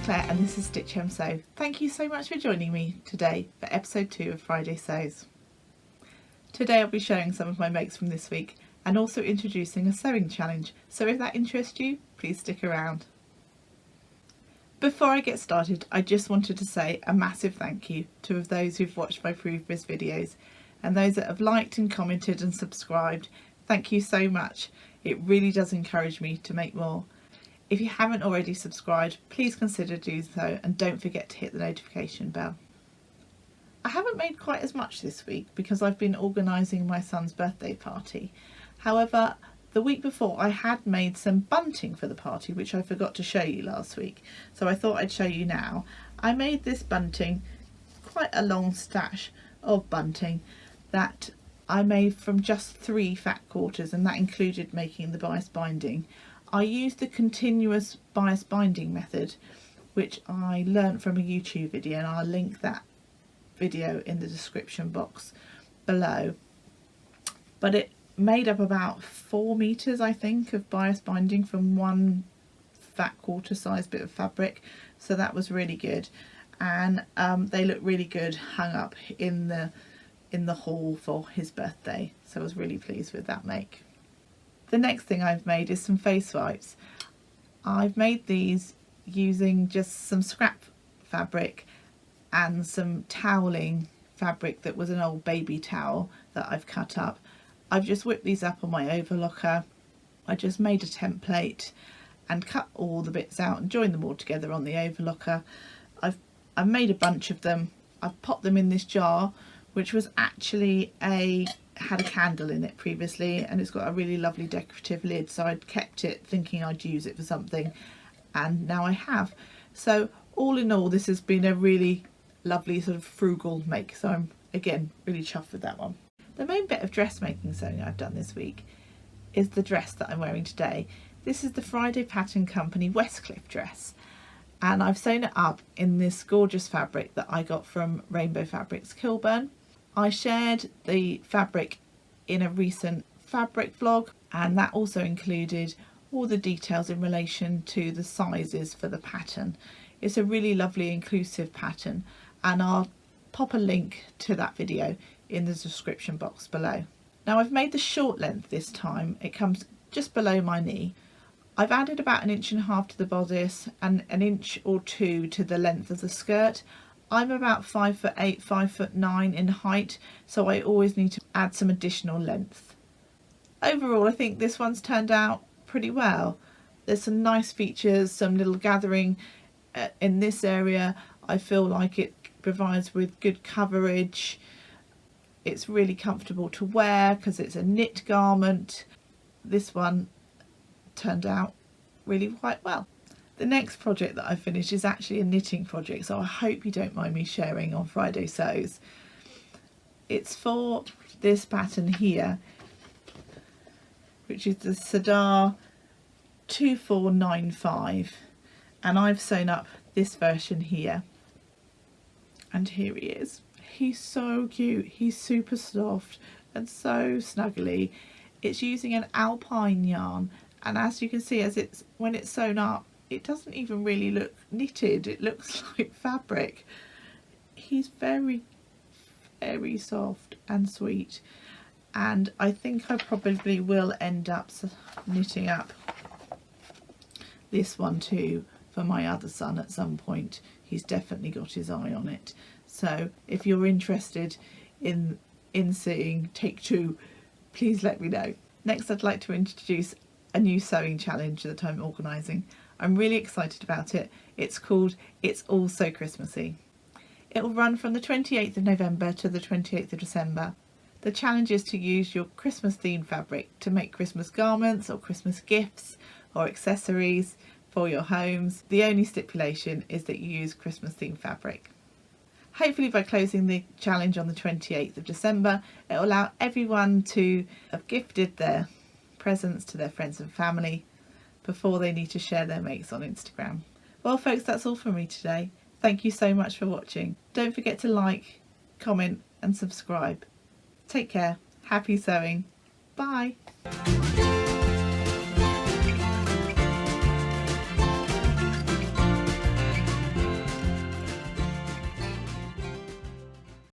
Claire and this is StitchHemSew. Thank you so much for joining me today for episode 2 of Friday Sews. Today I'll be showing some of my makes from this week and also introducing a sewing challenge, so if that interests you, please stick around. Before I get started, I just wanted to say a massive thank you to those who've watched my previous videos and those that have liked and commented and subscribed. Thank you so much. It really does encourage me to make more. If you haven't already subscribed, please consider doing so and don't forget to hit the notification bell. I haven't made quite as much this week because I've been organising my son's birthday party. However, the week before I had made some bunting for the party, which I forgot to show you last week, so I thought I'd show you now. I made this bunting, quite a long stash of bunting that I made from just 3 fat quarters, and that included making the bias binding. I used the continuous bias binding method, which I learnt from a YouTube video, and I'll link that video in the description box below. But it made up about 4 meters, I think, of bias binding from one fat quarter size bit of fabric, so that was really good, and they look really good hung up in the hall for his birthday, so I was really pleased with that make. The next thing I've made is some face wipes. I've made these using just some scrap fabric and some toweling fabric that was an old baby towel that I've cut up. I've just whipped these up on my overlocker. I just made a template and cut all the bits out and joined them all together on the overlocker. I've made a bunch of them. I've popped them in this jar, which was actually had a candle in it previously, and it's got a really lovely decorative lid, so I'd kept it thinking I'd use it for something, and now I have. So all in all, this has been a really lovely sort of frugal make, so I'm again really chuffed with that one. The main bit of dressmaking sewing I've done this week is the dress that I'm wearing today. This is the Friday Pattern Company Westcliff dress, and I've sewn it up in this gorgeous fabric that I got from Rainbow Fabrics Coleman. I shared the fabric in a recent fabric vlog, and that also included all the details in relation to the sizes for the pattern. It's a really lovely inclusive pattern, and I'll pop a link to that video in the description box below. Now I've made the short length this time. It comes just below my knee. I've added about 1.5 inches to the bodice and 1 inch or 2 to the length of the skirt. I'm about 5'8", 5'9" in height, so I always need to add some additional length. Overall, I think this one's turned out pretty well. There's some nice features, some little gathering in this area. I feel like it provides with good coverage. It's really comfortable to wear because it's a knit garment. This one turned out really quite well. The next project that I finished is actually a knitting project, so I hope you don't mind me sharing on Friday Sews. It's for this pattern here, which is the Sadar 2495, and I've sewn up this version here, and here he is. He's so cute, he's super soft and so snuggly. It's using an alpine yarn, and as you can see, when it's sewn up, it doesn't even really look knitted, it looks like fabric. He's very, very soft and sweet, and I think I probably will end up knitting up this one too for my other son at some point. He's definitely got his eye on it, so if you're interested in seeing take 2, please let me know. Next, I'd like to introduce a new sewing challenge that I'm organising. I'm really excited about it. It's called It's All So Christmassy. It will run from the 28th of November to the 28th of December. The challenge is to use your Christmas themed fabric to make Christmas garments or Christmas gifts or accessories for your homes. The only stipulation is that you use Christmas themed fabric. Hopefully by closing the challenge on the 28th of December, it will allow everyone to have gifted their presents to their friends and family before they need to share their makes on Instagram. Well folks, that's all from me today. Thank you so much for watching. Don't forget to like, comment and subscribe. Take care. Happy sewing. Bye.